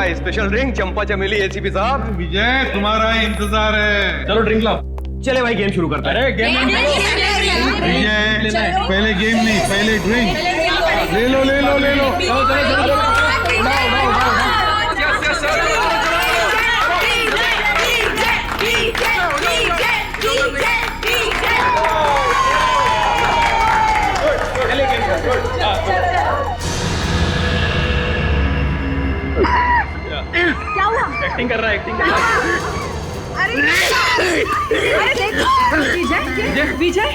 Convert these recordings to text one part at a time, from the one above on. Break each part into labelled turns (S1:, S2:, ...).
S1: का special drink चंपा चमेली ACP साहब।
S2: विजय तुम्हारा इंतजार है।
S3: चलो ड्रिंक लाओ।
S1: चले भाई गेम शुरू करते हैं।
S3: अरे गेम
S2: विजय पहले गेम नहीं, पहले ड्रिंक। ले लो ले लो ले लो।
S4: क्या हुआ?
S3: एक्टिंग कर रहा है, एक्टिंग कर रहा है।
S4: अरे देखो विजय विजय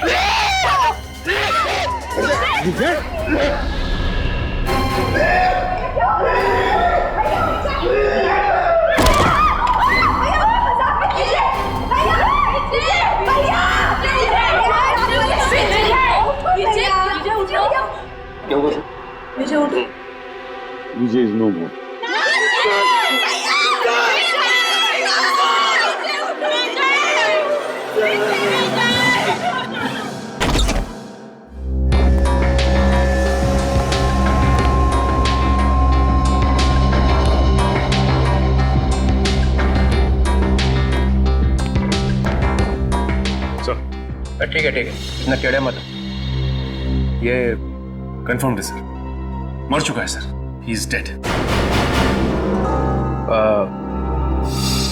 S4: विजय उठो।
S2: विजय इज नो मोर।
S1: ठीक है इतना टेढ़े मत। ये
S5: कंफर्म है सर, मर चुका है सर, ही इज डेड।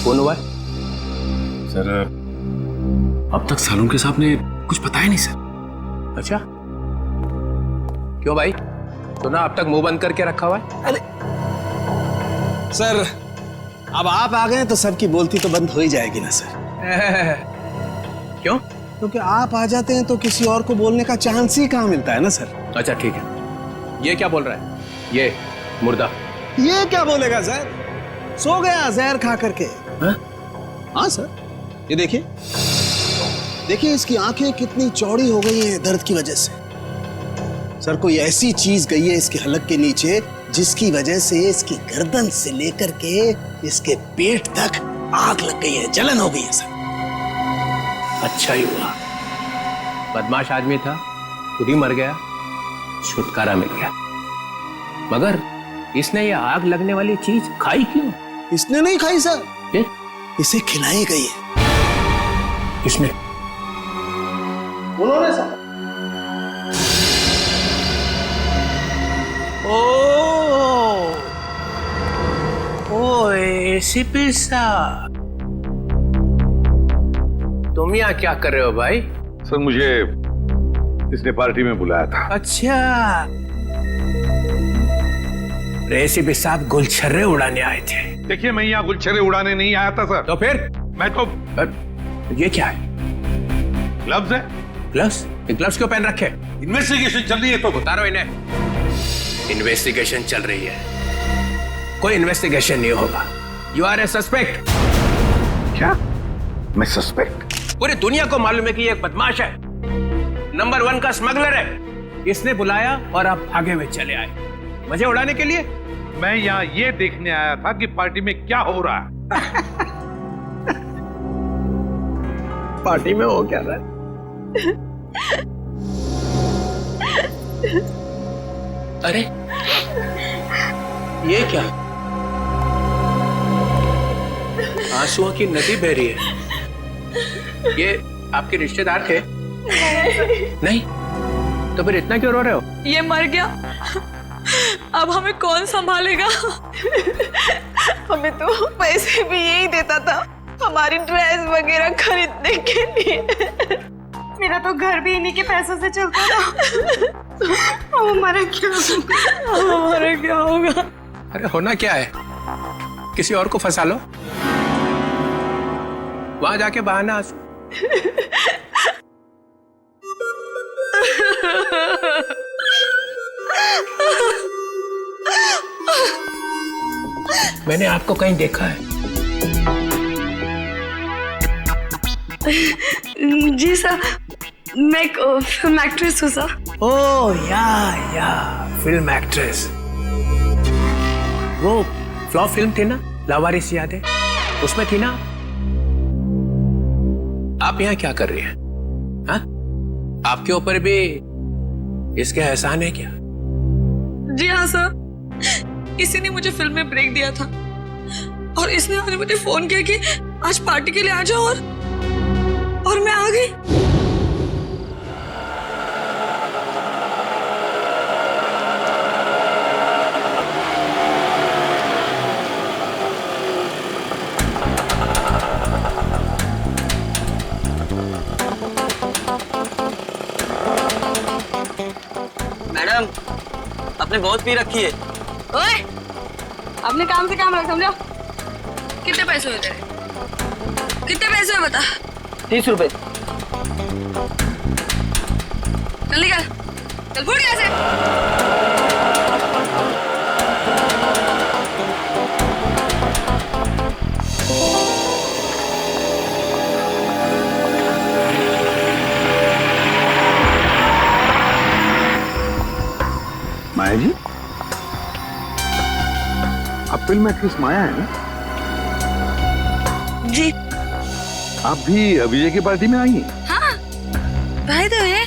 S1: कौन हुआ है?
S5: सर अब तक सालुंके साहब ने कुछ बताया नहीं सर।
S1: अच्छा क्यों भाई, तो ना अब तक मुंह बंद करके रखा हुआ है?
S6: अरे सर अब आप आ गए तो सबकी बोलती तो बंद हो ही जाएगी ना सर।
S1: क्यों?
S6: क्योंकि आप आ जाते हैं तो किसी और को बोलने का चांस ही कहाँ मिलता है ना सर।
S1: अच्छा ठीक है, ये क्या बोल रहा है? ये मुर्दा
S6: ये क्या बोलेगा सर, सो गया जहर खा करके। हाँ सर, ये देखिए देखिए इसकी आंखें कितनी चौड़ी हो गई हैं दर्द की वजह से। सर कोई ऐसी चीज गई है इसके हलक के नीचे जिसकी वजह से इसकी गर्दन से लेकर के इसके पेट तक आग लग गई है, जलन हो गई है सर।
S1: अच्छा ही हुआ, बदमाश आदमी था, खुद ही मर गया, छुटकारा मिल गया। मगर इसने ये आग लगने वाली चीज खाई क्यों?
S6: इसने नहीं खाई सर,
S1: फिर?
S6: इसे खिलाई गई है।
S1: किसने?
S6: उन्होंने सर।
S1: ओ एसीपी साहब, तुम यहाँ क्या कर रहे हो भाई?
S2: सर मुझे इसने पार्टी में बुलाया था।
S1: अच्छा, एसीपी साहब गुलछर्रे उड़ाने आए थे।
S2: देखिए मैं यहाँ गुलछर्रे उड़ाने नहीं आया था सर।
S1: तो फिर?
S2: मैं तो
S1: ये क्या है?
S2: ग्लव्स है।
S1: ग्लव्स? ये ग्लव्स क्यों पहन रखे?
S2: इन्वेस्टिगेशन चल रही है तो
S1: उतारो इन्हें। इन्वेस्टिगेशन चल रही है, कोई इन्वेस्टिगेशन नहीं होगा। You are a suspect.
S2: क्या? मैं सस्पेक्ट?
S1: पूरी दुनिया को मालूम है कि ये एक बदमाश है, नंबर 1 का स्मगलर है। इसने बुलाया और आप भागे हुए चले आए मजे उड़ाने के लिए।
S2: मैं यहाँ ये देखने आया था कि पार्टी में क्या हो रहा है।
S1: पार्टी में हो क्या रहा है? अरे ये क्या, आंसुओं की नदी बह रही है। ये आपके रिश्तेदार थे? नहीं, तो फिर इतना क्यों रो रहे हो?
S4: ये मर गया, अब हमें कौन संभालेगा? हमें तो पैसे भी यही देता था हमारी ड्रेस वगैरह खरीदने के लिए। मेरा तो घर भी इन्हीं के पैसों से चलता था। अब हमारा क्या होगा?
S1: अरे होना क्या है, किसी और को फंसा लो, वहां जाके बहाना आंसू। मैंने आपको कहीं देखा है?
S4: जी सर, मैं एक फिल्म एक्ट्रेस हूँ सर।
S1: ओह या फिल्म एक्ट्रेस। वो फ्लॉप फिल्म थी ना, लावारिस, याद है? उसमें थी ना। आप यहाँ क्या कर रही हैं? हाँ? आपके ऊपर भी इसके एहसान है क्या?
S4: जी हाँ सर, किसी ने मुझे फिल्म में ब्रेक दिया था, और इसने आज मुझे फोन किया कि आज पार्टी के लिए आ जाओ और मैं आ गई।
S3: मैडम, आपने बहुत पी रखी है।
S4: ओए, अपने काम से काम रख, समझो। कितने पैसे हुए तेरे? कितने पैसे हुए बता?
S3: 30 रुपए।
S4: चल निकल, चल फुट यहाँ से।
S2: माया जी, आप फिल्म एक्ट्रेस माया है ना?
S4: जी
S2: आप भी अभिजय की पार्टी में आई हैं?
S4: हाँ, भाई तो है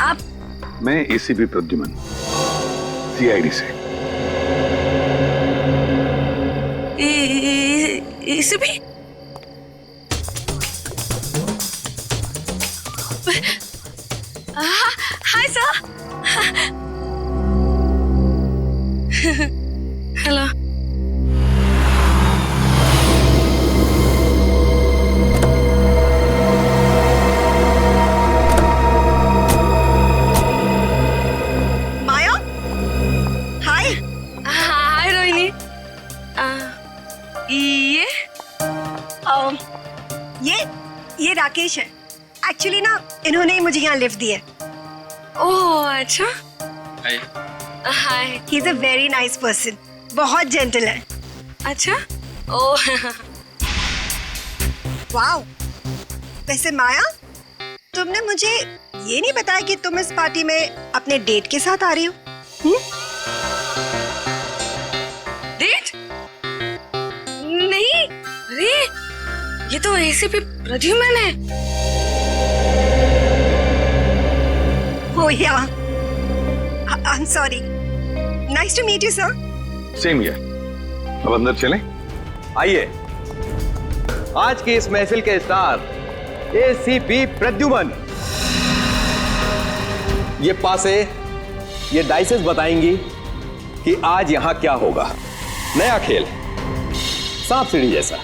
S4: आप।
S2: मैं एसीपी प्रद्युमन, सीआईडी से।
S4: इसे भी हाय सर। हेलो।
S7: माया, हाय।
S4: हाय रोहिणी।
S7: ये राकेश है। एक्चुअली ना इन्होंने ही मुझे यहाँ लिफ्ट दी है।
S4: ओह अच्छा। Hi.
S7: He is a very nice person, बहुत जेंटल है।
S4: अच्छा। Oh
S7: wow. वैसे माया, तुमने मुझे ये नहीं बताया कि तुम इस पार्टी में अपने डेट के साथ आ रही हो।
S4: डेट? नहीं, अरे ये तो एसीपी प्रद्युमन है।
S7: Oh yeah, I am sorry. Nice to meet you sir.
S2: Same here. अब अंदर चलें?
S1: आइए, आज की इस महफिल के स्टार एसीपी प्रद्युमन। ये पासे, ये डाइसेस बताएंगी कि आज यहां क्या होगा। नया खेल, सांप सीढ़ी जैसा।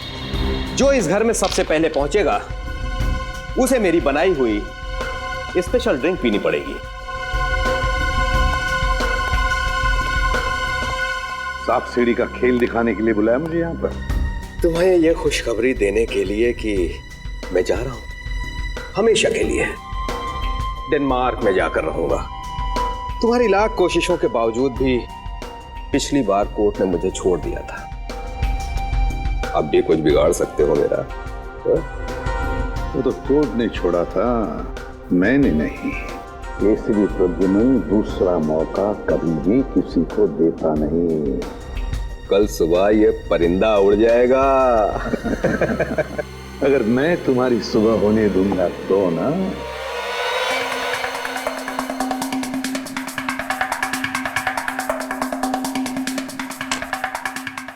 S1: जो इस घर में सबसे पहले पहुंचेगा उसे मेरी बनाई हुई स्पेशल ड्रिंक पीनी पड़ेगी।
S2: सांप सीढ़ी का खेल दिखाने के लिए बुलाया मुझे यहाँ पर?
S1: तुम्हें यह खुशखबरी देने के लिए कि मैं जा रहा हूं हमेशा के लिए। डेनमार्क में जाकर रहूंगा। तुम्हारी लाख कोशिशों के बावजूद भी पिछली बार कोर्ट ने मुझे छोड़ दिया था। अब भी कुछ बिगाड़ सकते हो मेरा?
S2: वो तो कोर्ट ने छोड़ा था, मैंने नहीं। एसीपी प्रद्युमन दूसरा मौका कभी भी किसी को देता नहीं।
S1: कल सुबह ये परिंदा उड़ जाएगा।
S2: अगर मैं तुम्हारी सुबह होने दूंगा तो ना।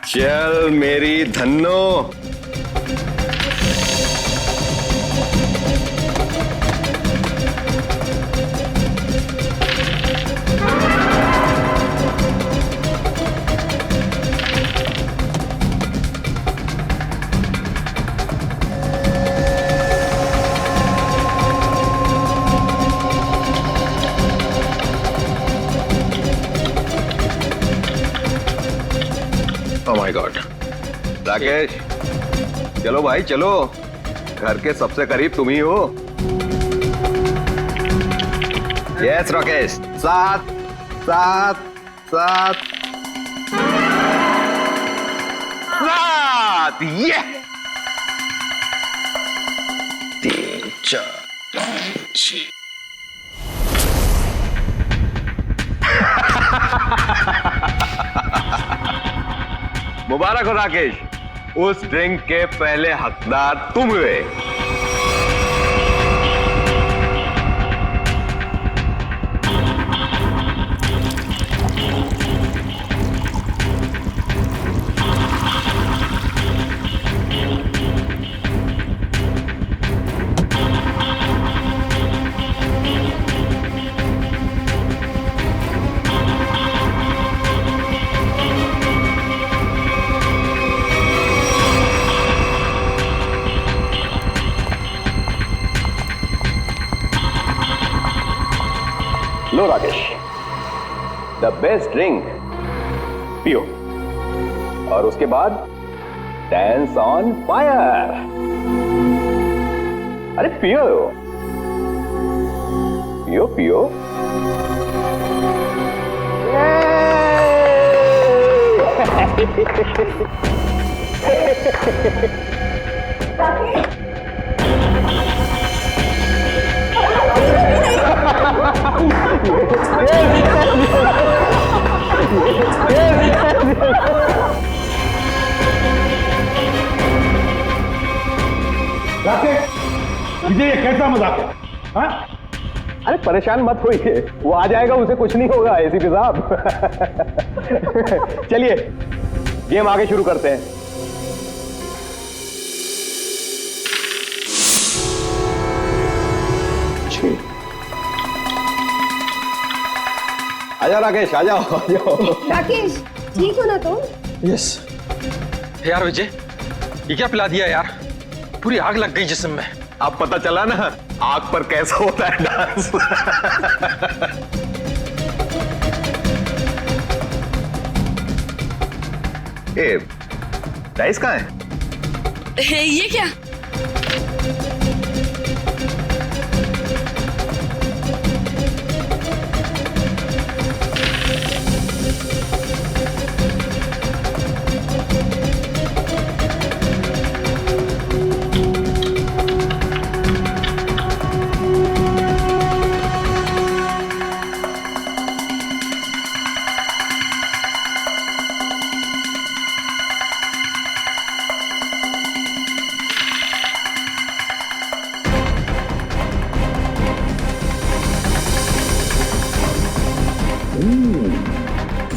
S1: चल मेरी Dhanno. Oh my God. Rakesh, चलो भाई चलो, घर के सबसे करीब तुम ही हो। यस राकेश, सात सात सात सात। ये 3 4 5 6। मुबारक हो राकेश, उस ड्रिंक के पहले हकदार तुम हुए। लो राकेश, द बेस्ट ड्रिंक पियो और उसके बाद डांस ऑन फायर। अरे पियो पियो पियो।
S2: मुझे ये कैसा मजाक है? हाँ?
S1: अरे परेशान मत होइए, वो आ जाएगा, उसे कुछ नहीं होगा एसीपी साहब। चलिए गेम आगे शुरू करते हैं। आजा राकेश, आ जाओ।
S7: राकेश, ठीक हो ना तुम?
S6: यस।
S8: यार विजय, ये क्या पिला दिया यार? पूरी आग लग गई जिस्म में।
S1: अब पता चला ना आग पर कैसा होता है डांस। ए, डाइस कहाँ है?
S4: ये क्या?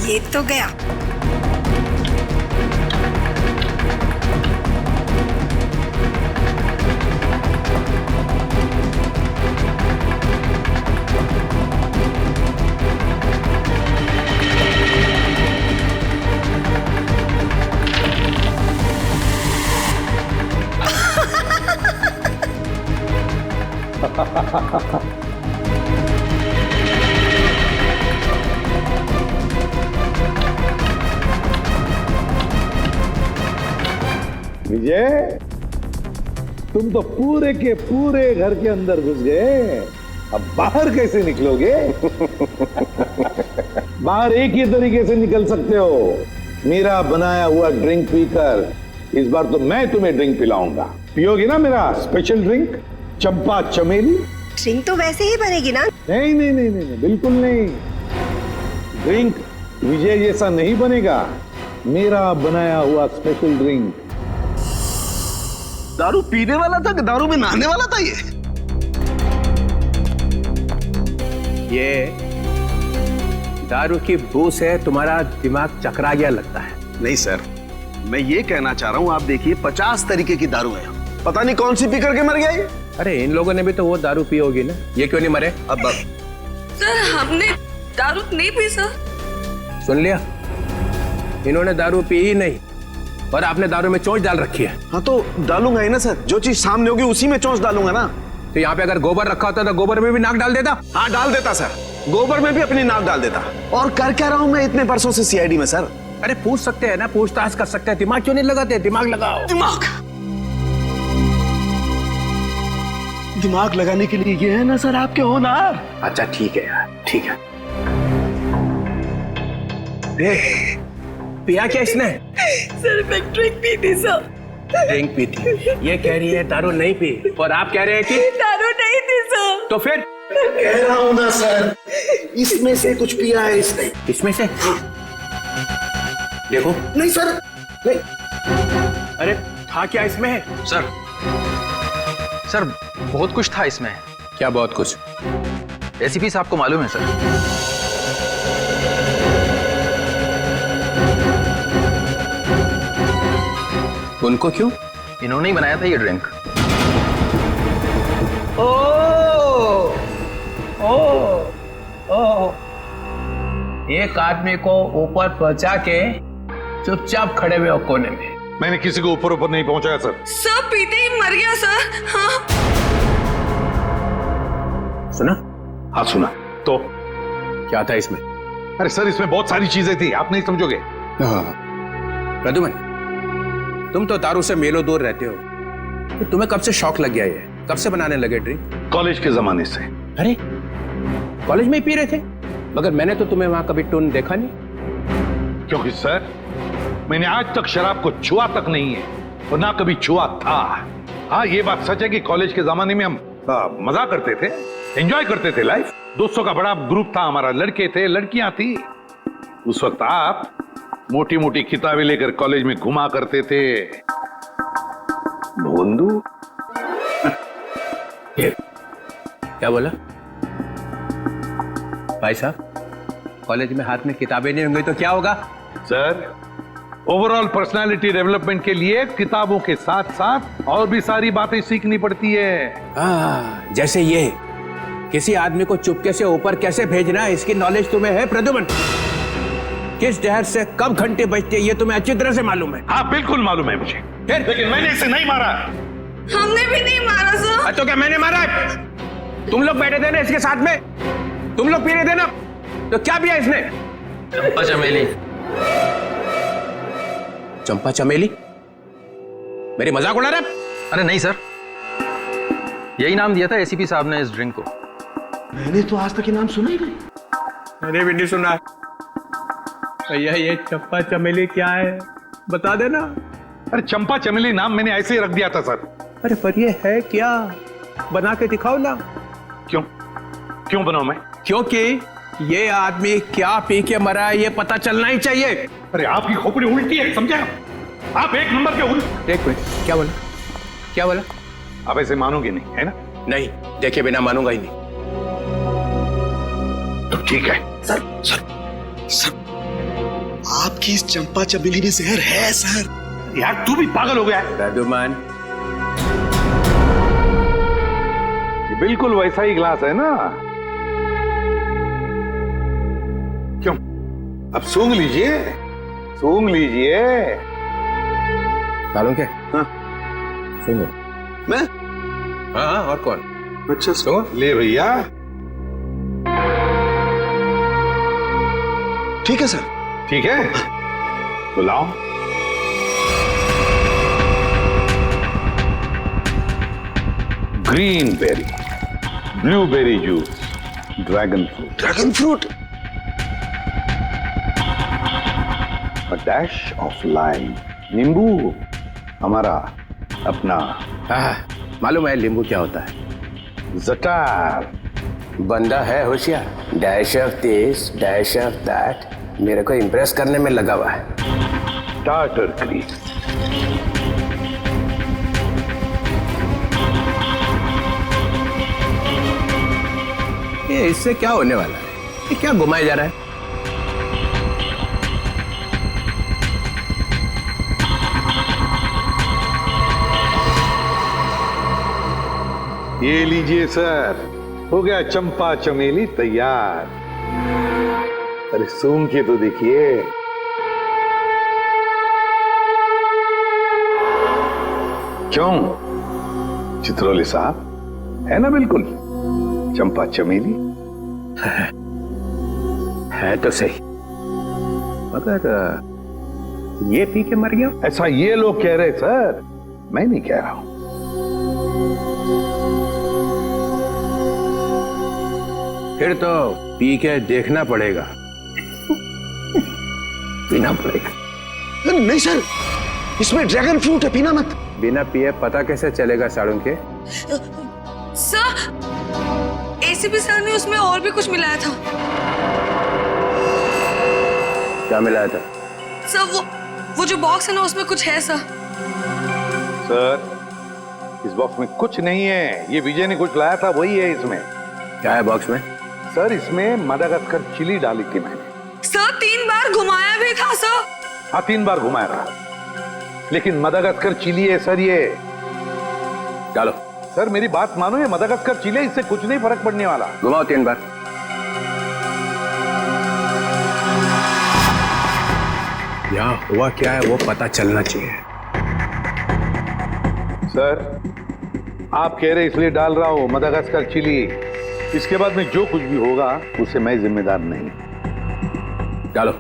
S7: ये तो गया।
S2: विजय, तुम तो पूरे के पूरे घर के अंदर घुस गए, अब बाहर कैसे निकलोगे? बाहर एक ही तरीके से निकल सकते हो, मेरा बनाया हुआ ड्रिंक पीकर। इस बार तो मैं तुम्हें ड्रिंक पिलाऊंगा, पियोगी ना मेरा स्पेशल ड्रिंक चंपा चमेली?
S7: ड्रिंक तो वैसे ही बनेगी ना?
S2: नहीं नहीं नहीं नहीं, नहीं बिल्कुल नहीं। ड्रिंक विजय जैसा नहीं बनेगा, मेरा बनाया हुआ स्पेशल ड्रिंक।
S6: दारू पीने वाला था कि दारू में नहाने वाला था
S1: ये दारू की बू से तुम्हारा दिमाग चकरा गया लगता है।
S6: नहीं सर, मैं ये कहना चाह रहा हूँ, आप देखिए 50 तरीके की दारू है, पता नहीं कौन सी पी करके मर गया ये।
S1: अरे इन लोगों ने भी तो वो दारू पी होगी ना, ये क्यों नहीं मरे?
S6: अब
S4: सर हमने दारू नहीं पी सर।
S1: सुन लिया, इन्होंने दारू पी ही नहीं और आपने दारू में चोंच डाल रखी है।
S6: हाँ तो डालूंगा ही ना सर, जो चीज सामने होगी उसी में चोंच डालूंगा ना।
S1: तो यहाँ पे अगर गोबर रखा होता तो गोबर में भी नाक डाल देता।
S6: हाँ डाल देता सर, गोबर में भी अपनी नाक डाल देता। और कर क्या रहा हूँ मैं इतने वर्षों से सीआईडी में सर?
S1: अरे पूछ सकते हैं ना, पूछताछ कर सकते हैं, दिमाग क्यों नहीं लगाते? दिमाग लगाओ।
S6: दिमाग लगाने के लिए ये है ना सर आपके होनहार।
S1: अच्छा ठीक है यार, ठीक है। पिया क्या इसने?
S4: सर मैं ड्रिंक पी थी सर।
S1: ड्रिंक पी थी, ये कह रही है दारू नहीं पी, और आप कह रहे हैं कि
S4: दारू नहीं थी सर।
S1: तो फिर
S6: कह रहा हूँ ना सर, इसमें से कुछ पिया है इसने।
S1: इसमें से देखो।
S6: नहीं सर, नहीं।
S1: अरे था क्या इसमें?
S8: सर बहुत कुछ था इसमें।
S1: क्या बहुत कुछ?
S8: एसीपी साहब को मालूम है सर।
S1: उनको क्यों?
S8: इन्होंने ही बनाया था ये ड्रिंक।
S1: एक आदमी को ऊपर पहुंचा के चुपचाप खड़े हुए हो कोने में।
S2: मैंने किसी को ऊपर ऊपर नहीं पहुंचाया सर।
S4: सब पीते ही मर गया सर। हाँ
S1: सुना?
S2: हाँ सुना। तो
S1: क्या था इसमें?
S2: अरे सर, इसमें बहुत सारी चीजें थी, आप नहीं समझोगे।
S1: प्रद्युमन, तुम तो दारू से मेलो दूर रहते हो, तो तुम्हें कब से शौक लग गया ये? कब से बनाने लगे ड्रिंक?
S2: कॉलेज के जमाने से।
S1: अरे कॉलेज में ही पी रहे थे? मगर मैंने तो तुम्हें वहां कभी टून देखा नहीं।
S2: क्योंकि सर, मैंने आज तक शराब को छुआ तक नहीं है और ना कभी छुआ था। हाँ, ये बात सच है कि कॉलेज के जमाने में हम मजा करते थे, एंजॉय करते थे लाइफ। दोस्तों का बड़ा ग्रुप था हमारा, लड़के थे, लड़कियां थी। उस वक्त आप मोटी मोटी किताबें लेकर कॉलेज में घुमा करते थे। भोंदू
S1: क्या बोला भाई साहब? कॉलेज में हाथ में किताबें नहीं होंगी तो क्या होगा?
S2: सर, ओवरऑल पर्सनालिटी डेवलपमेंट के लिए किताबों के साथ साथ और भी सारी बातें सीखनी पड़ती है।
S1: जैसे ये किसी आदमी को चुपके से ऊपर कैसे भेजना है, इसकी नॉलेज तुम्हें है प्रद्युमन? किस जहर से कब घंटे बजते ये तुम्हें अच्छी तरह से मालूम है।
S2: हाँ, बिल्कुल मालूम है मुझे, लेकिन मैंने इसे नहीं मारा।
S4: हमने भी नहीं मारा सर।
S1: तो क्या मैंने मारा है? तुम लोग बैठे थे ना इसके साथ में, तुम लोग पी रहे थे ना, तो क्या पिया इसने?
S8: चंपा चमेली।
S1: चंपा चमेली? मेरी मजाक उड़ा रहा है?
S8: अरे नहीं सर, यही नाम दिया था एसीपी साहब ने इस ड्रिंक को।
S6: मैंने तो आज तक ये नाम सुना ही नहीं।
S1: मैंने भी नहीं सुना। भैया ये चंपा चमेली क्या है, बता देना।
S2: अरे चंपा चमेली नाम मैंने ऐसे ही रख दिया था सर।
S1: अरे पर ये है क्या, बना के दिखाओ ना।
S2: क्यों क्यों बनाऊं मैं?
S1: क्योंकि ये आदमी क्या पी के मरा है ये पता चलना ही चाहिए।
S2: अरे आपकी खोपड़ी उल्टी है, समझे आप? एक नंबर के उल्टी।
S1: एक मिनट, क्या बोला? क्या बोला?
S2: आप ऐसे मानोगे नहीं, है ना?
S1: नहीं, देखे बिना मानूंगा ही नहीं।
S2: तो ठीक है।
S6: सर सर सर, आपकी इस चंपा चमेली में जहर है सर।
S2: यार तू भी पागल हो गया है।
S1: प्रद्युमन,
S2: ये बिल्कुल वैसा ही ग्लास है ना? क्यों? अब सूंघ लीजिए, सूंघ लीजिए।
S1: मालूम क्या?
S2: हाँ।
S1: सुनो।
S6: मैं?
S1: हाँ, और कौन?
S6: अच्छा
S1: सुनो।
S2: ले भैया।
S6: ठीक है सर।
S2: ठीक है, तो लाओ। Green berry, blueberry juice, dragon fruit,
S6: dragon fruit,
S2: a dash of lime, नींबू, हमारा अपना
S1: हाँ, मालूम है नींबू क्या होता है?
S2: जटार।
S1: बंदा है होशियार, dash of this dash of that, मेरे को इम्प्रेस करने में लगा हुआ है।
S2: टार्टर क्रीम,
S1: ये इससे क्या होने वाला है? ये क्या घुमाया जा रहा है?
S2: ये लीजिए सर, हो गया चंपा चमेली तैयार। अरे सूंघ के तो देखिए। क्यों चित्रोली साहब, है ना बिल्कुल चंपा चमेली?
S1: है तो सही, मगर ये पी के मर गया।
S2: ऐसा ये लोग कह रहे सर, मैं नहीं कह रहा हूं।
S1: फिर तो पी के देखना पड़ेगा। पीना पड़ेगा।
S6: नहीं सर, इसमें ड्रैगन फ्रूट है, पीना मत।
S1: बिना पिए पता कैसे चलेगा साड़ू के?
S4: सर, एसीपी सर ने उसमें और भी कुछ मिलाया था।
S1: क्या मिलाया था?
S4: सर वो जो बॉक्स है ना, उसमें कुछ है सर।
S2: सर, इस बॉक्स में कुछ नहीं है, ये विजय ने कुछ लाया था वही है इसमें।
S1: क्या है बॉक्स में?
S2: सर, इसमें मदागास्कर चिली डाली थी मैंने।
S4: सर 3 बार घुमाया भी था सर।
S2: हाँ, 3 बार घुमाया रहा, लेकिन मदागास्कर चिली है सर ये।
S1: डालो।
S2: सर मेरी बात मानो, ये मदागास्कर चिली, इससे कुछ नहीं फर्क पड़ने वाला।
S1: घुमाओ 3 बार। यहाँ हुआ क्या है वो पता चलना चाहिए।
S2: सर, आप कह रहे इसलिए डाल रहा हूं मदागास्कर चिली, इसके बाद में जो कुछ भी होगा उसे मैं जिम्मेदार नहीं।
S1: डालो।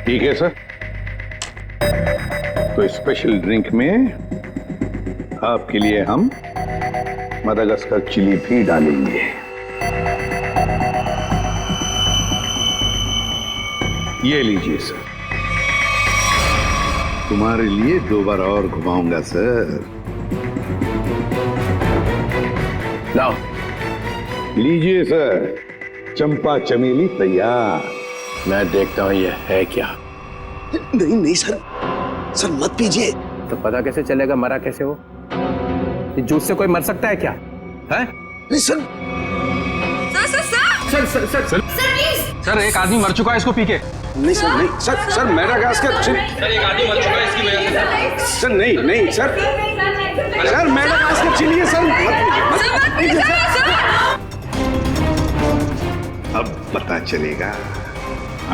S2: ठीक है सर। तो स्पेशल ड्रिंक में आपके लिए हम मदागास्कर चिली भी डालेंगे। ये लीजिए सर। तुम्हारे लिए 2 बार और घुमाऊंगा सर।
S1: लाओ।
S2: लीजिए सर, चंपा चमेली तैयार।
S1: मैं देखता हूं ये है क्या।
S6: नहीं नहीं सर, सर मत पीजिए।
S1: तो पता कैसे चलेगा मरा कैसे वो? जूस से कोई मर सकता है क्या? है?
S6: नहीं सर।
S1: सर
S8: सर एक आदमी मर चुका है इसको पी के।
S6: नहीं सर, नहीं सर, सर मेडागास्कर
S8: सर एक आदमी मर चुका है इसकी वजह से।
S6: सर नहीं नहीं सर, सर मेडागास्कर चिली है सर। मत पीजिए सर।
S2: अब पता चलेगा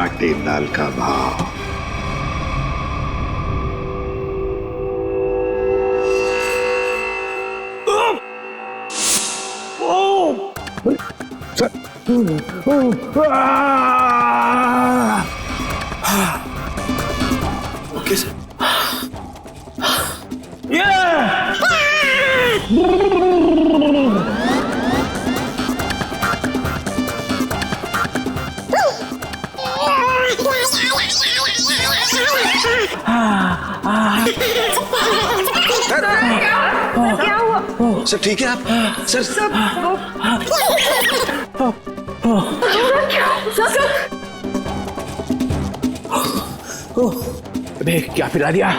S2: आटे दाल का भाव।
S6: Okay sir.
S7: क्या हुआ?
S6: सर ठीक है आप? सर
S1: अबे क्या पिला दिया?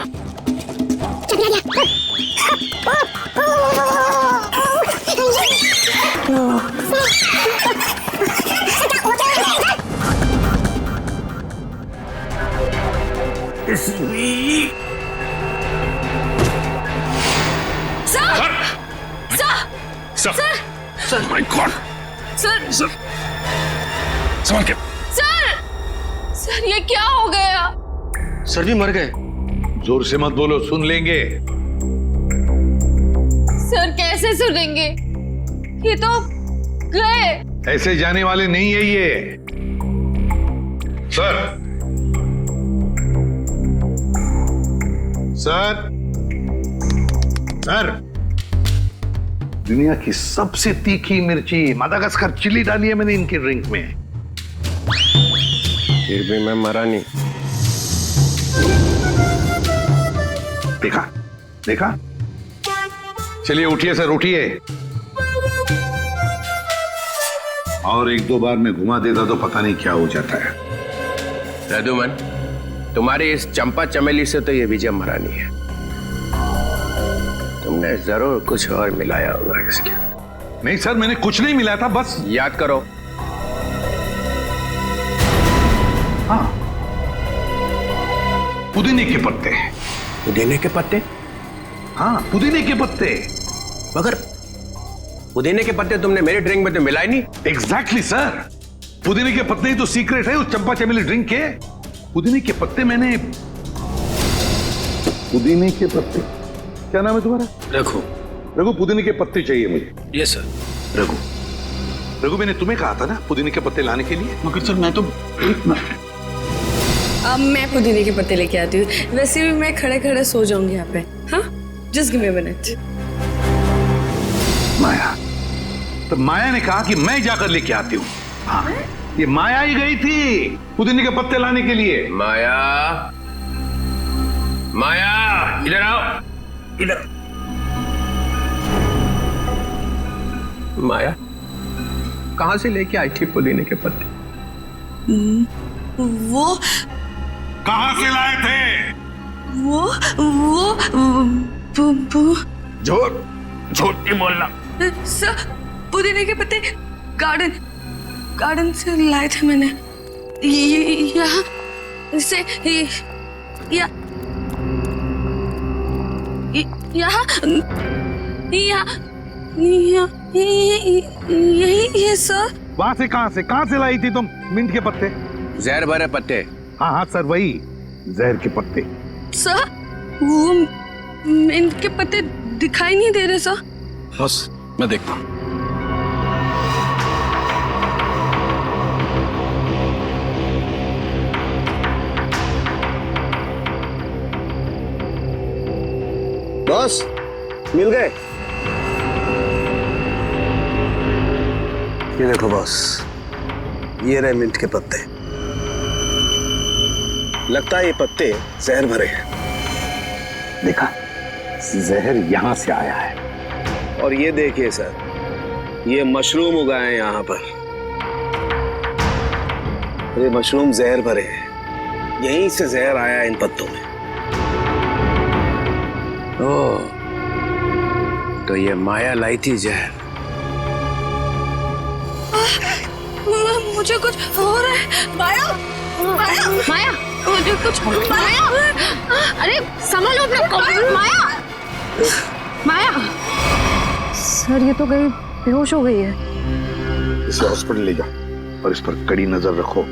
S5: Sir my God.
S4: सर
S5: संभाल के।
S4: सर ये क्या हो गया?
S8: सर भी मर गए।
S2: जोर से मत बोलो, सुन लेंगे।
S4: सर कैसे सुनेंगे? ये तो गए।
S2: ऐसे जाने वाले नहीं है ये। सर सर सर, दुनिया की सबसे तीखी मिर्ची मदागास्कर चिली डाली है मैंने इनके ड्रिंक में।
S1: फिर भी मैं मरा नहीं।
S2: देखा देखा। चलिए उठिए सर, उठिए। और 1-2 बार मैं घुमा देता तो पता नहीं क्या हो जाता है।
S1: रघुमन, तुम्हारी इस चंपा चमेली से तो ये विजय मरा नहीं है। तुमने जरूर कुछ और मिलाया होगा इसके।
S2: नहीं सर, मैंने कुछ नहीं मिलाया था, बस
S1: याद करो।
S2: हाँ, पुदीने के पत्ते।
S1: पुदीने के पत्ते?
S2: हाँ, पुदीने के पत्ते।
S1: मगर पुदीने के पत्ते तुमने मेरे ड्रिंक में तो मिलाए नहीं।
S2: एग्जैक्टली सर, पुदीने के पत्ते ही तो सीक्रेट है उस चंपा चमेली ड्रिंक के। पुदीने के पत्ते मैंने, पुदीने के पत्ते, क्या नाम है तुम्हारा?
S5: रघु।
S2: रघु, पुदीने के पत्ते चाहिए मुझे।
S5: Yes sir.
S2: रघु, रघु मैंने तुम्हें कहा था ना पुदीने के पत्ते लाने के लिए।
S5: मगर सर मैं तो
S9: अब मैं पुदीने के पत्ते लेके आती हूँ। वैसे भी मैं खड़े खड़े सो जाऊंगी यहाँ पे। हाँ, just give me a minute.
S2: Maya, तो माया ने कहा कि मैं जाकर लेके आती हूँ। हाँ, ये माया ही गई थी पुदीने के पत्ते लाने के लिए।
S1: माया, माया इधर आओ, इधर। माया कहां से लेके आई थी पुदीने के पत्ते?
S9: वो
S2: कहां से लाए थे?
S9: वो
S1: झूठ नहीं बोलना।
S9: सर, पुदीने के पत्ते गार्डन से लाए थे मैंने। यहाँ से यही है सर।
S2: वहां से कहां से लाई थी तुम मिंट के पत्ते?
S1: जहर भरे पत्ते।
S2: हाँ हाँ सर, वही जहर के पत्ते।
S9: सर, वो मिंट के पत्ते दिखाई नहीं दे रहे सर।
S5: बस मैं देखता हूं।
S6: बॉस, मिल गए? ये देखो बॉस, ये रहे मिंट के पत्ते। लगता है ये पत्ते जहर भरे हैं।
S2: देखा, जहर यहां से आया है।
S6: और ये देखिए सर, ये मशरूम उगाए हैं यहां पर। ये मशरूम जहर भरे हैं, यहीं से जहर आया है इन पत्तों में।
S1: ओ, तो ये माया लाई थी जहर।
S9: मुझे कुछ हो रहा है। माया, माया, माया, मुझे कुछ माया, अरे संभालो अपना को। माया, माया, सर ये तो गई, बेहोश हो गई है।
S2: इसे हॉस्पिटल ले जाओ और इस पर कड़ी नजर रखो।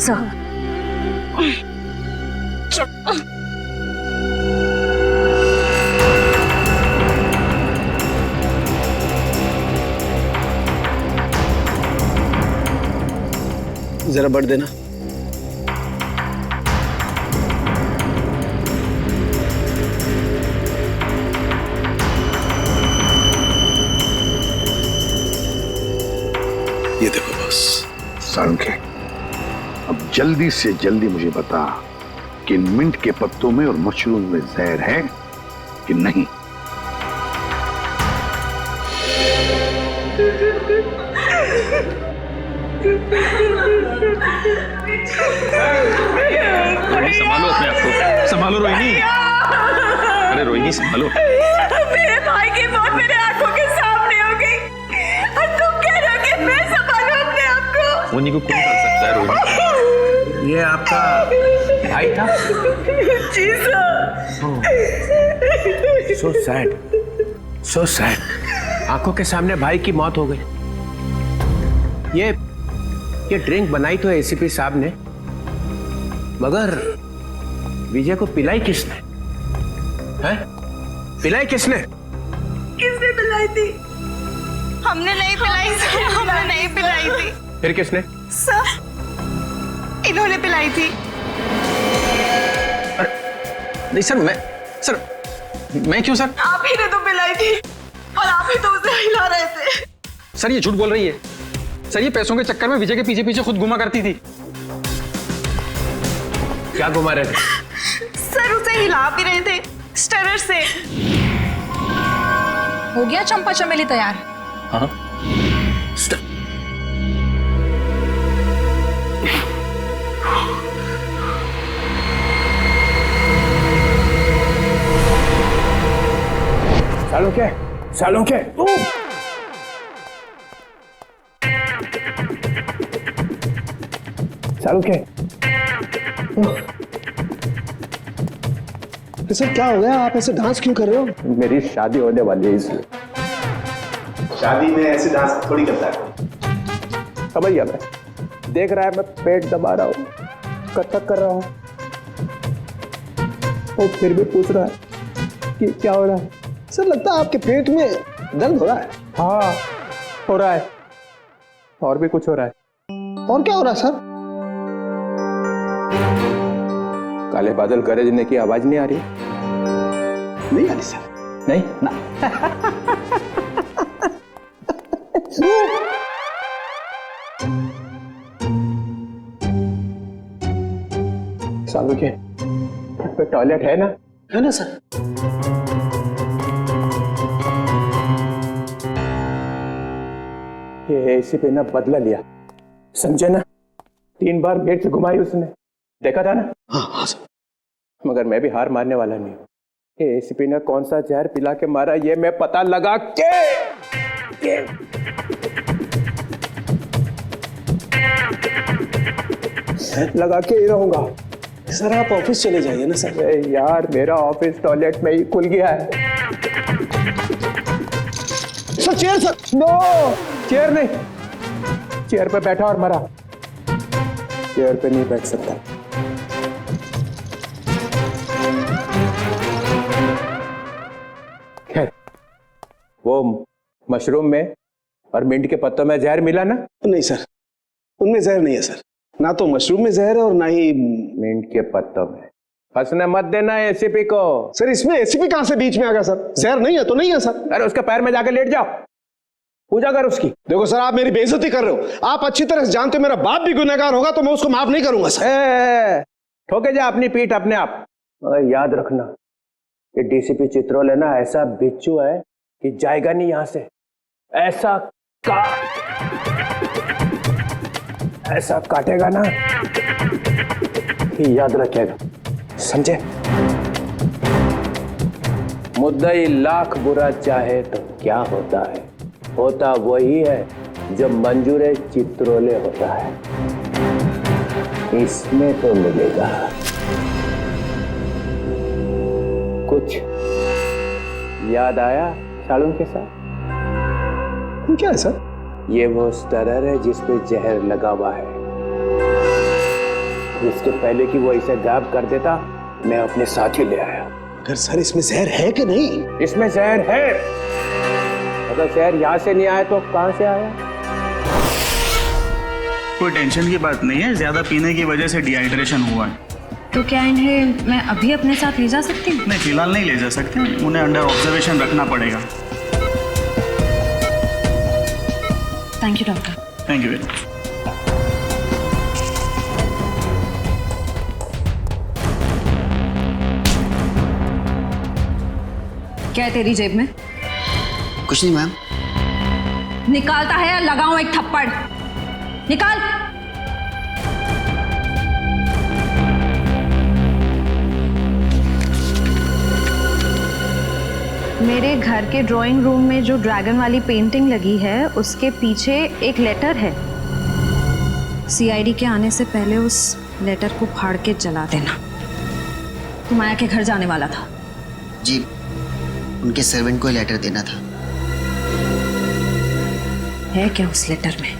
S9: सर
S6: जरा बढ़ देना। ये देखो बॉस।
S2: सालुंखे, अब जल्दी से जल्दी मुझे बता कि इन मिंट के पत्तों में और मशरूम में जहर है कि नहीं।
S8: संभालो अपने आप को, संभालो रोहिणी। अरे रोहिणी संभालो।
S4: मेरे भाई की मौत मेरे आंखों के सामने हो गई और तुम कह रहे हो कि मैं संभालूं अपने आप को।
S8: रोहिणी को कौन कर सकता है रोहिणी?
S1: ये आपका भाई था?
S4: जी sir.
S1: So sad, so sad. आंखों के सामने भाई की मौत हो गई। ये ड्रिंक बनाई तो एसीपी साहब ने, मगर विजय को पिलाई किसने? हैं? पिलाई किसने?
S4: किसने पिलाई थी? हमने नहीं पिलाई सर, हमने नहीं पिलाई थी।
S1: फिर किसने?
S4: सर, इन्होंने पिलाई थी।
S8: नहीं सर, मैं क्यों सर?
S4: आप ही ने तो पिलाई थी और आप ही तो उसे हिला रहे थे।
S8: सर ये झूठ बोल रही है। सर ये पैसों के चक्कर में विजय के पीछे पीछे खुद घुमा करती थी।
S1: क्या घुमा रहे थे?
S4: सर उसे हिला भी रहे थे स्टरर से।
S10: हो गया चंपा चमेली तैयार?
S8: हाँ।
S1: सालुंखे, सालुंखे, सालुंखे।
S6: सर क्या हो गया? आप ऐसे डांस क्यों कर रहे हो?
S1: मेरी शादी होने वाली है इसलिए।
S6: शादी में ऐसे डांस थोड़ी करता है।
S1: समझ गया मैं। देख रहा है मैं पेट दबा रहा हूँ, कथक कर रहा हूँ, और फिर भी पूछ रहा है कि क्या हो रहा है।
S6: सर लगता है आपके पेट में दर्द हो रहा है।
S1: हाँ हो रहा है, और भी कुछ हो रहा है।
S6: और क्या हो रहा है सर?
S1: काले बादल गरजने की आवाज नहीं आ रही?
S6: नहीं आ रही सर।
S1: नहीं ना। सालू के पे टॉयलेट है ना?
S6: है ना सर।
S1: ये एसीपी ने बदला लिया, समझे ना? 3 बार गेट से घुमाई उसने, देखा था ना?
S6: हाँ सर।
S1: मगर मैं भी हार मानने वाला नहीं हूं। ये एसीपी ने कौन सा जहर पिला के मारा ये मैं पता लगा के ही रहूंगा।
S6: सर आप ऑफिस चले जाइए ना सर।
S1: यार मेरा ऑफिस टॉयलेट में ही खुल गया है।
S6: Sir chair sir.
S1: No, chair नहीं। चेयर पे बैठा और मरा, चेयर पे नहीं बैठ सकता। खैर वो मशरूम में और मिंट के पत्तों में जहर मिला ना?
S6: नहीं सर, उनमें जहर नहीं है सर। ना तो मशरूम में जहर है और ना ही
S1: मिंट के पत्तों में। फंसने मत देना एसीपी को।
S6: सर इसमें एसीपी कहां से बीच में आ गया सर? जहर नहीं है तो नहीं है सर।
S1: अरे उसके पैर में जाकर लेट जाओ, पूजा कर उसकी।
S6: देखो सर, आप मेरी बेइज्जती कर रहे हो। आप अच्छी तरह से जानते हो मेरा बाप भी गुनहगार होगा तो मैं उसको माफ नहीं करूंगा सर।
S1: ठोके जा अपनी पीठ अपने आप। मगर याद रखना, ये डीसीपी चित्रोले ना ऐसा बिच्छू है कि जाएगा नहीं यहां से। ऐसा काटेगा ना कि याद रखेगा, समझे? मुद्दई लाख बुरा चाहे तो क्या होता है, होता वही है जो मंजूर चित्रोले होता है। इसमें तो मिलेगा कुछ। याद आया सालून के साथ?
S6: क्या है सर?
S1: ये वो स्टरर है जिसपे जहर लगा हुआ है। इसके पहले कि वो इसे गायब कर देता, मैं अपने साथ ही ले आया।
S6: अगर सर इसमें जहर है कि नहीं?
S1: इसमें जहर है। अगर जहर यहाँ से नहीं आया तो कहाँ से आया?
S11: कोई टेंशन की बात नहीं है, ज्यादा पीने की वजह से डिहाइड्रेशन हुआ है।
S9: तो क्या इन्हें मैं अभी अपने साथ ले जा सकती हूँ?
S11: नहीं, फिलहाल नहीं ले जा सकते, उन्हें अंडर ऑब्जर्वेशन रखना पड़ेगा।
S9: Thank you doctor.
S11: Thank you very much.
S9: क्या है तेरी जेब में?
S3: कुछ नहीं मैम।
S9: निकालता है या लगाऊं एक थप्पड़? निकाल। मेरे घर के ड्राइंग रूम में जो ड्रैगन वाली पेंटिंग लगी है उसके पीछे एक लेटर है। सीआईडी के आने से पहले उस लेटर को फाड़ के जला देना। तू माया के घर जाने वाला था?
S3: जी, उनके सर्वेंट को लेटर देना था।
S9: है क्या उस लेटर में?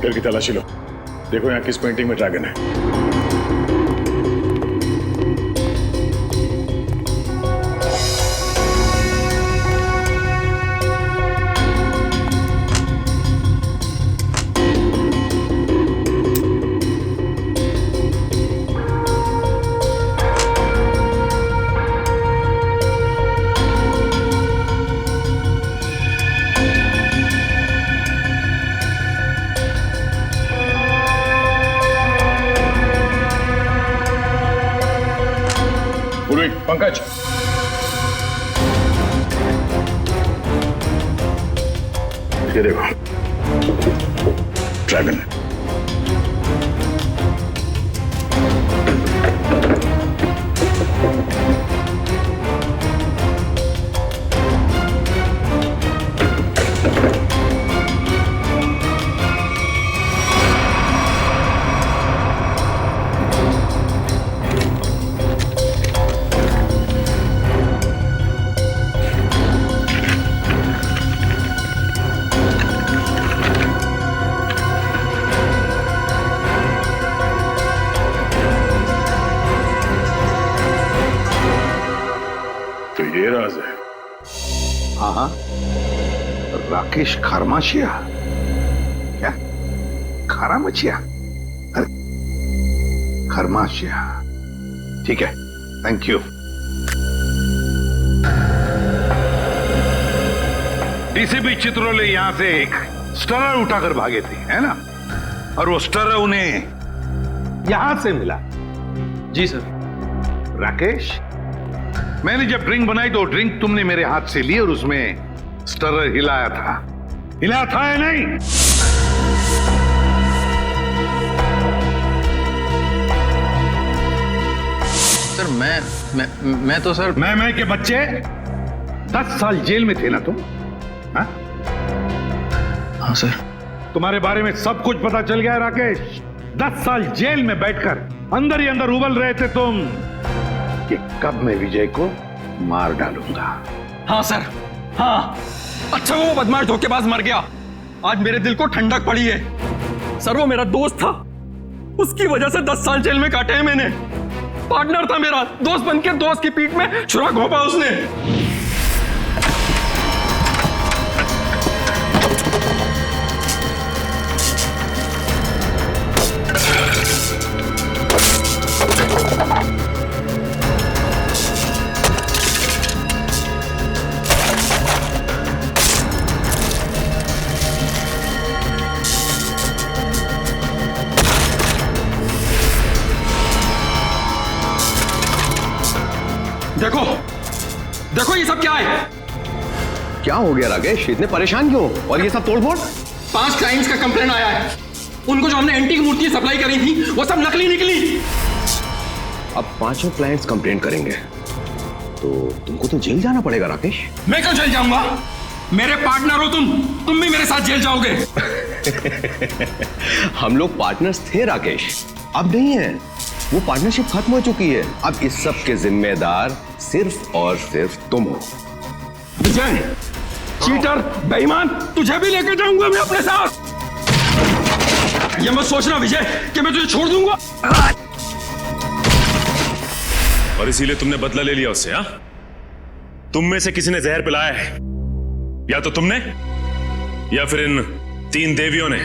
S5: घर की तलाशी लो, देखो यहाँ किस पेंटिंग में ड्रैगन है। पंकज, ये देखो ड्रैगन। ये राज है।
S2: हाँ, राकेश खरमाशिया। क्या खरामचिया? अरे खरमाशिया, ठीक है, थैंक यू। डीसीपी चित्रोले यहां से एक स्टरर उठाकर भागे थे, है ना? और वो स्टरर उन्हें यहां से मिला।
S8: जी सर।
S2: राकेश, मैंने जब ड्रिंक बनाई तो ड्रिंक तुमने मेरे हाथ से ली और उसमें स्टरर हिलाया था या नहीं?
S8: सर मैं तो सर
S2: मैं के बच्चे 10 साल जेल में थे ना तुम? हाँ?
S8: हाँ सर।
S2: तुम्हारे बारे में सब कुछ पता चल गया है राकेश। 10 साल जेल में बैठकर अंदर ही अंदर उबल रहे थे तुम कि कब मैं विजय को मार डालूंगा।
S8: हाँ सर, हाँ। अच्छा वो बदमाश धोखेबाज मर गया, आज मेरे दिल को ठंडक पड़ी है। सर वो मेरा दोस्त था, उसकी वजह से 10 साल जेल में काटे हैं मैंने। पार्टनर था मेरा, दोस्त बनके दोस्त की पीठ में छुरा घोंपा उसने। देखो देखो ये सब क्या है?
S1: क्या हो गया राकेश, इतने परेशान क्यों? और ये सब तोड़फोड़?
S8: 5 क्लाइंट्स का कंप्लेंट आया है। उनको जो हमने एंटीक मूर्ति सप्लाई करी थी वो सब नकली निकली।
S1: अब 5 क्लाइंट्स कंप्लेंट करेंगे तो तुमको तो जेल जाना पड़ेगा राकेश।
S8: मैं क्यों जेल जाऊंगा? मेरे पार्टनर हो तुम भी मेरे साथ जेल जाओगे।
S1: हम लोग पार्टनर्स थे राकेश, अब नहीं है। वो पार्टनरशिप खत्म हो चुकी है। अब इस सब के जिम्मेदार सिर्फ और सिर्फ तुम हो।
S8: विजय, चीटर, बेईमान, तुझे भी लेकर जाऊंगा मैं अपने साथ। ये मत सोचना विजय कि मैं तुझे छोड़ दूंगा।
S5: और इसीलिए तुमने बदला ले लिया उससे? हाँ, तुम में से किसी ने जहर पिलाया है, या तो तुमने, या फिर इन 3 देवियों ने,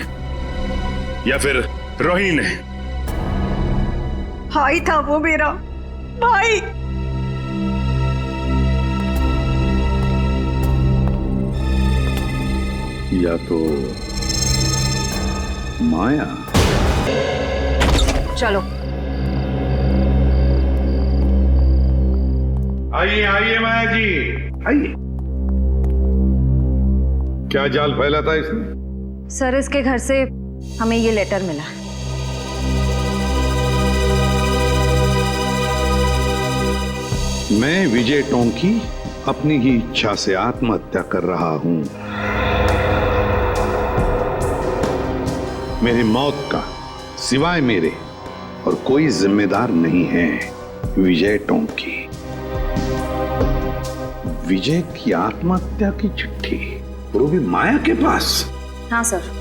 S5: या फिर रोहिणी ने।
S7: भाई था वो मेरा भाई।
S2: या तो माया।
S9: चलो
S2: आइए आइए माया जी, आइए। क्या जाल फैला था इसने?
S9: सर, इसके घर से हमें ये लेटर मिला।
S2: मैं विजय टोंकी अपनी ही इच्छा से आत्महत्या कर रहा हूं। मेरी मौत का सिवाय मेरे और कोई जिम्मेदार नहीं है। विजय टोंकी। विजय की आत्महत्या की चिट्ठी, और वो भी माया के पास।
S9: हाँ सर,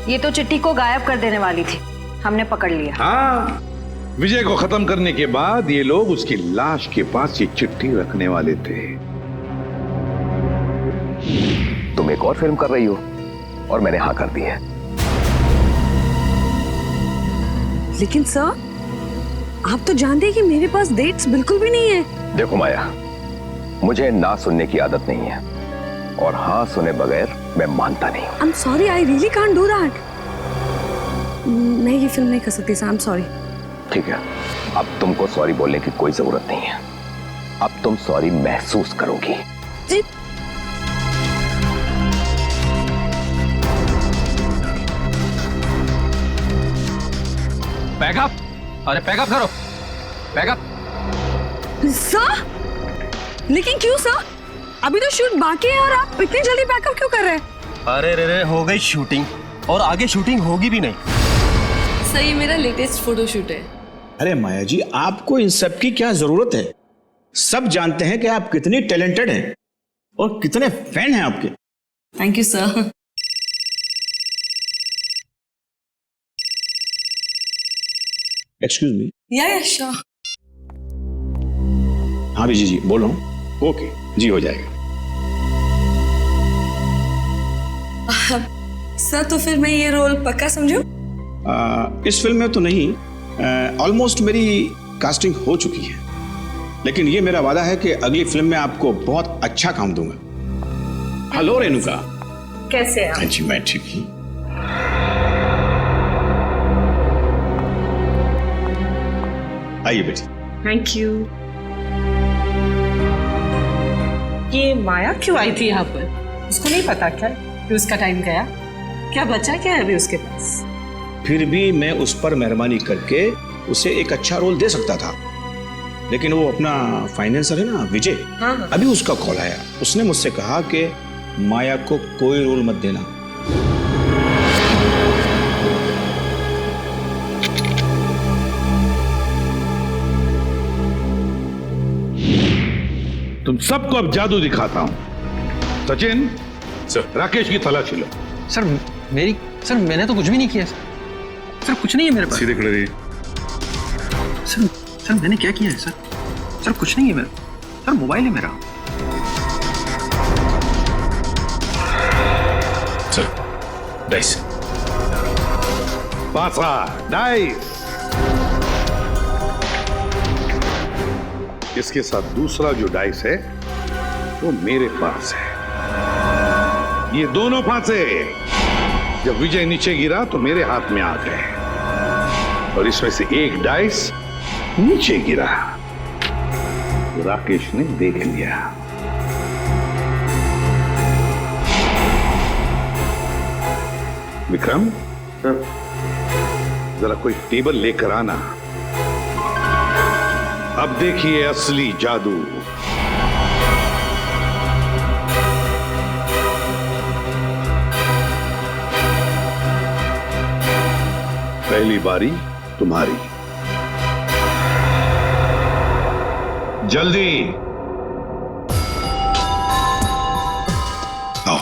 S9: ये तो चिट्ठी को गायब कर देने वाली थी, हमने पकड़ लिया।
S2: हाँ, विजय को खत्म करने के बाद ये लोग उसकी लाश के पास ये चिट्ठी रखने वाले थे।
S1: तुम एक और फिल्म कर रही हो और मैंने हाँ कर दी है।
S9: लेकिन सर, आप तो जानते हैं कि मेरे पास डेट्स बिल्कुल भी नहीं है।
S1: देखो माया, मुझे ना सुनने की आदत नहीं है, और हाँ सुने बगैर मैं मानता नहीं हूँ।
S9: आई am sorry, I really can't do that. मैं ये फिल्म नहीं कर सकती सर, आई एम सॉरी।
S1: ठीक है, अब तुमको सॉरी बोलने की कोई जरूरत नहीं है। अब तुम सॉरी महसूस करोगी।
S8: पैकअप, अरे पैकअप करो, पैकअप।
S9: सर, लेकिन क्यों सर? अभी तो शूट बाकी है और आप इतनी जल्दी पैकअप क्यों कर रहे हैं?
S11: अरे रे हो गई शूटिंग, और आगे शूटिंग होगी भी नहीं।
S4: सही, मेरा लेटेस्ट फोटोशूट है।
S6: अरे माया जी, आपको इन सब की क्या जरूरत है? सब जानते हैं कि आप कितनी टैलेंटेड हैं और कितने फैन हैं आपके।
S4: Thank you sir.
S6: Excuse me.
S4: या श्योर।
S6: हाँ विजय जी, बोल रहा हूँ। ओके जी, हो जाएगा।
S4: सर, तो फिर मैं ये रोल पक्का समझूं?
S6: इस फिल्म में तो नहीं, ऑलमोस्ट मेरी कास्टिंग हो चुकी है, लेकिन ये मेरा वादा है कि अगली फिल्म में आपको बहुत अच्छा काम दूंगा। हेलो रेणुका,
S4: कैसे आप?
S6: हाँ जी, मैं ठीक हूँ। आइए बेटी।
S4: Thank you. ये माया क्यों आई थी यहाँ पर? उसको नहीं पता क्या कि उसका टाइम गया? क्या बचा क्या है अभी उसके पास?
S6: फिर भी मैं उस पर मेहरबानी करके उसे एक अच्छा रोल दे सकता था, लेकिन वो अपना फाइनेंसर है ना विजय,
S4: हाँ।
S6: अभी उसका कॉल आया। उसने मुझसे कहा कि माया को कोई रोल मत देना।
S2: तुम सबको अब जादू दिखाता हूं। सचिन,
S5: सर,
S2: राकेश की तलाशी लो।
S8: सर मैंने तो कुछ भी नहीं किया सर, कुछ नहीं है मेरे पास।
S5: सीधे खड़े रहिए।
S8: सर
S11: सर मैंने क्या किया है सर? सर कुछ नहीं है मेरा, सर मोबाइल है मेरा।
S5: Sir dice.
S2: पासा डाइस। इसके साथ दूसरा जो डाइस है वो मेरे पास है। ये दोनों फांसे जब विजय नीचे गिरा तो मेरे हाथ में आ गए और इसमें से एक डाइस नीचे गिरा। राकेश ने देख लिया। विक्रम जरा कोई टेबल लेकर आना। अब देखिए असली जादू। पहली बारी तुम्हारी। जल्दी आओ।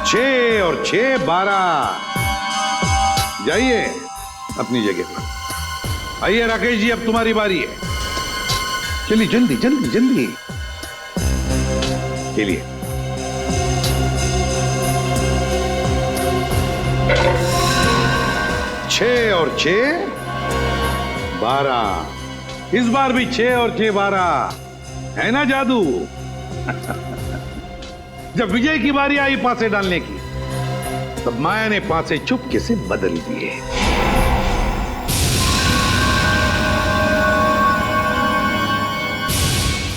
S2: छह और 6 12। जाइए अपनी जगह पर। आइए राकेश जी, अब तुम्हारी बारी है। चलिए जल्दी जल्दी जल्दी चलिए। छह और 6 12। इस बार भी 6 और 6 12 है ना जादू? जब विजय की बारी आई पासे डालने की, तब माया ने पासे चुपके से बदल दिए।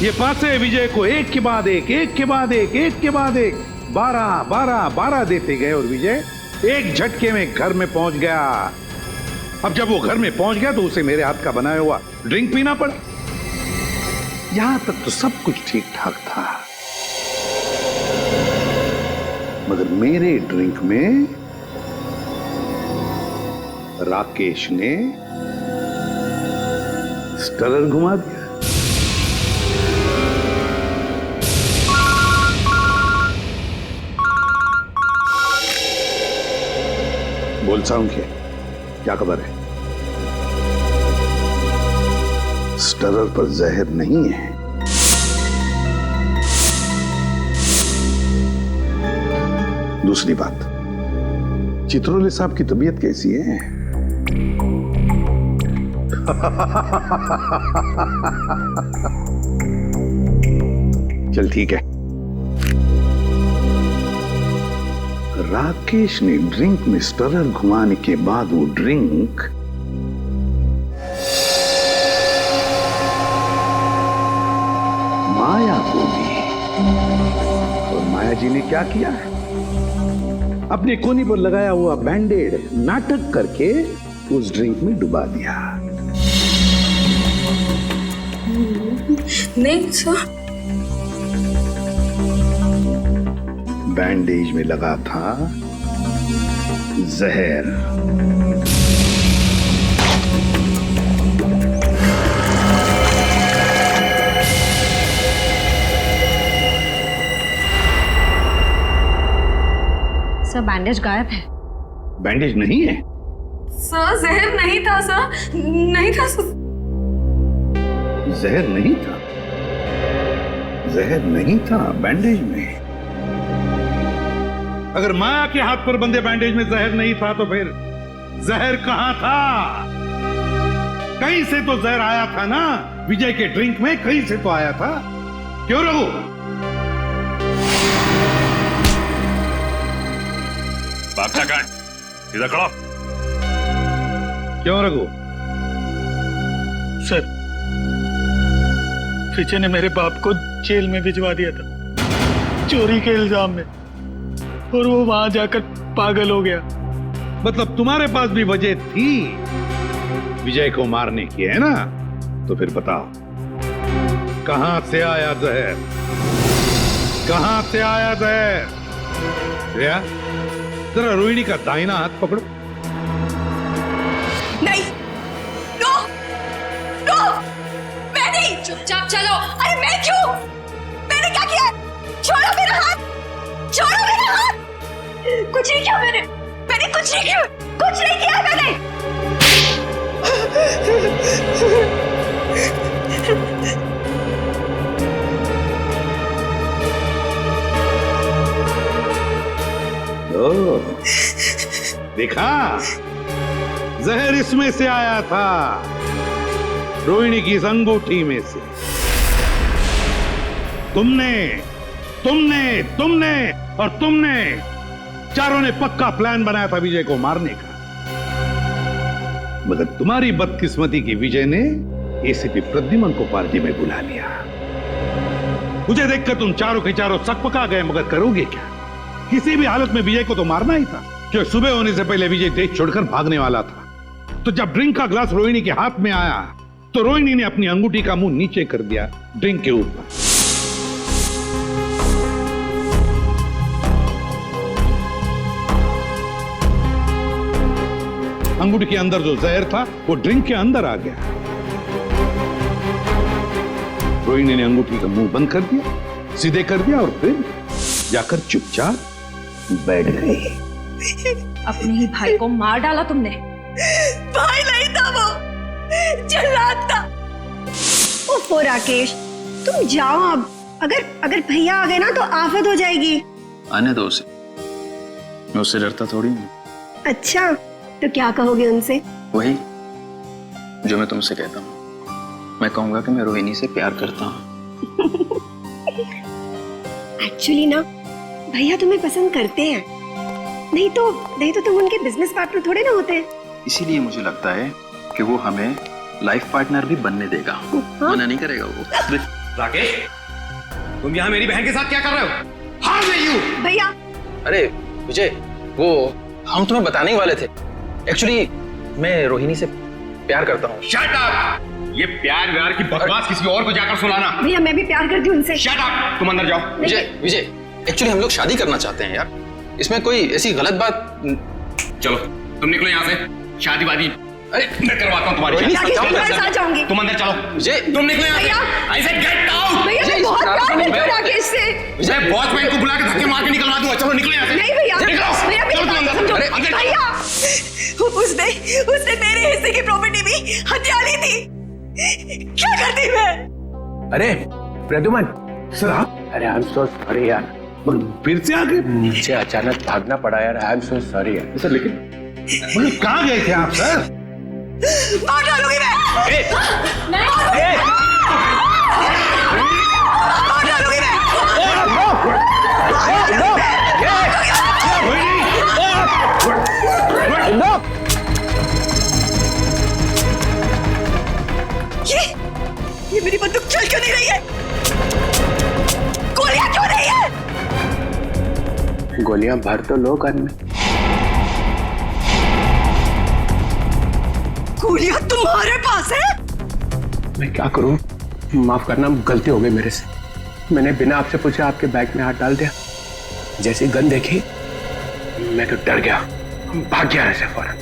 S2: ये पासे विजय को एक के बाद एक, एक के बाद एक, एक के बाद एक 12 12 12 देते गए और विजय एक झटके में घर में पहुंच गया। अब जब वो घर में पहुंच गया तो उसे मेरे हाथ का बनाया हुआ ड्रिंक पीना पड़ा। यहां तक तो सब कुछ ठीक ठाक था, मगर मेरे ड्रिंक में राकेश ने स्टरर घुमा दिया। बोल साउंड क्या खबर है? स्टरर पर जहर नहीं है। दूसरी बात, चित्रोले साहब की तबीयत कैसी है? चल ठीक है। राकेश ने ड्रिंक में स्टरर घुमाने के बाद वो ड्रिंक माया को दी। और माया जी ने क्या किया? अपने कोनी पर लगाया हुआ बैंडेड नाटक करके उस ड्रिंक में डुबा दिया।
S4: नहीं सर,
S2: बैंडेज में लगा था जहर।
S9: सर बैंडेज गायब है।
S2: बैंडेज नहीं है?
S4: सर जहर नहीं था सर, नहीं था सर।
S2: जहर नहीं था? जहर नहीं था बैंडेज में। अगर माया के हाथ पर बंधे बैंडेज में जहर नहीं था तो फिर जहर कहां था? कहीं से तो जहर आया था ना, विजय के ड्रिंक में कहीं से तो आया था। क्यों रघु?
S5: भागता कहां है? सीधा खड़ा।
S2: क्यों रघु?
S11: सर विजय ने मेरे बाप को जेल में भिजवा दिया था चोरी के इल्जाम में, और वो वहां जाकर पागल हो गया।
S2: मतलब तुम्हारे पास भी वजह थी विजय को मारने की, है ना? तो फिर बताओ कहां से आया जहर? कहां से आया जहर? श्रेया, जरा रोहिणी का दाहिना हाथ पकड़ो।
S4: नहीं, नो, नो, मैं नहीं।
S9: चुपचाप चलो।
S4: अरे मैं क्यों?
S7: छोड़ो मेरा हाथ, छोड़ो मेरा हाथ। कुछ नहीं किया मैंने कुछ नहीं किया, कुछ नहीं किया मैंने।
S2: देखा, जहर इसमें से आया था, रोहिणी की इस अंगूठी में से। तुमने और तुमने चारों ने पक्का प्लान बनाया था विजय को मारने का, मगर तुम्हारी बदकिस्मती की विजय ने एसीपी प्रद्युमन को पार्टी में बुला लिया। मुझे देखकर तुम चारों के चारों सकपका गए, मगर करोगे क्या? किसी भी हालत में विजय को तो मारना ही था, क्योंकि सुबह होने से पहले विजय देश छोड़कर भागने वाला था। तो जब ड्रिंक का ग्लास रोहिणी के हाथ में आया तो रोहिणी ने अपनी अंगूठी का मुंह नीचे कर दिया ड्रिंक के ऊपर। अंगूठी के अंदर जो जहर था वो ड्रिंक के अंदर आ गया। रोहिणी ने अंगूठी का मुंह बंद कर दिया, सीधे कर दिया और फिर जाकर चुपचाप बैठ गई।
S10: अपने ही भाई को मार डाला तुमने।
S7: भाई नहीं था वो, जल्लाद था। ओफो राकेश, तुम जाओ अब। अगर भैया आ गए ना तो आफत हो जाएगी।
S3: आने दो उसे, मैं उससे डरता थोड़ी हूँ।
S7: अच्छा, तो क्या कहोगे उनसे?
S3: वही जो मैं तुमसे कहता हूँ। मैं कहूंगा कि मैं रोहिणी से प्यार करता हूँ।
S7: एक्चुअली ना भैया तुम्हें पसंद करते हैं, नहीं तो तुम उनके बिजनेस पार्टनर थोड़े ना होते।
S3: इसीलिए मुझे लगता है कि वो हमें लाइफ पार्टनर भी बनने देगा। मना नहीं करेगा वो।
S1: राकेश, तुम यहाँ मेरी बहन के साथ क्या कर रहे हो? हार गई हूँ
S7: भैया।
S3: अरे विजय, वो हम तुम्हें बताने ही वाले थे। एक्चुअली मैं रोहिणी से प्यार करता हूँ।
S1: Shut up! ये प्यार व्यार की बकवास किसी और को जाकर सुनाना।
S7: भैया मैं भी प्यार करती हूँ उनसे।
S1: Shut up! तुम अंदर जाओ।
S3: विजय, एक्चुअली हम लोग शादी करना चाहते हैं यार। इसमें कोई ऐसी गलत बात।
S1: चलो तुम निकलो यहाँ से, शादी वादी अरे मैं करवाता हूँ तुम्हारी शादी।
S7: तुम्हारे साथ जाऊंगी।
S1: तुम अंदर चलो।
S3: विजय,
S1: तुम निकलो यहाँ से। I said get out!
S7: भैया मैं बहुत प्यार करती हूँ राकेश से।
S1: मैं वॉचमैन को बुला के धक्के मार के निकलवा दूंगा। चलो निकलो यहाँ से।
S7: नहीं भैया,
S1: निकलो।
S7: भैया
S1: चलो तुम अंदर। अरे अंदर
S7: भैया, उसने मेरे हिस्से की प्रॉपर्टी भी हथिया ली थी। क्या करती मैं?
S1: अरे प्रद्युमन, अरे आई एम सो सॉरी यार,
S2: फिर से आगे
S1: नीचे अचानक भागना पड़ा यार। आई एम सो सॉरी यार।
S2: सर लेकिन कहाँ गए थे आप सर?
S7: मार डालूंगी मैं। मार डालूंगी मैं। ये मेरी बंदूक चल क्यों नहीं रही है? गोलियां क्यों नहीं है?
S1: गोलियां भर तो लो गन में।
S7: गोलियां तुम्हारे पास है?
S1: मैं क्या करूं? माफ करना, गलती हो गई मेरे से। मैंने बिना आपसे पूछे आपके बैग में हाथ डाल दिया। जैसे गन देखी मैं तो डर गया, भाग गया ऐसे फौरन।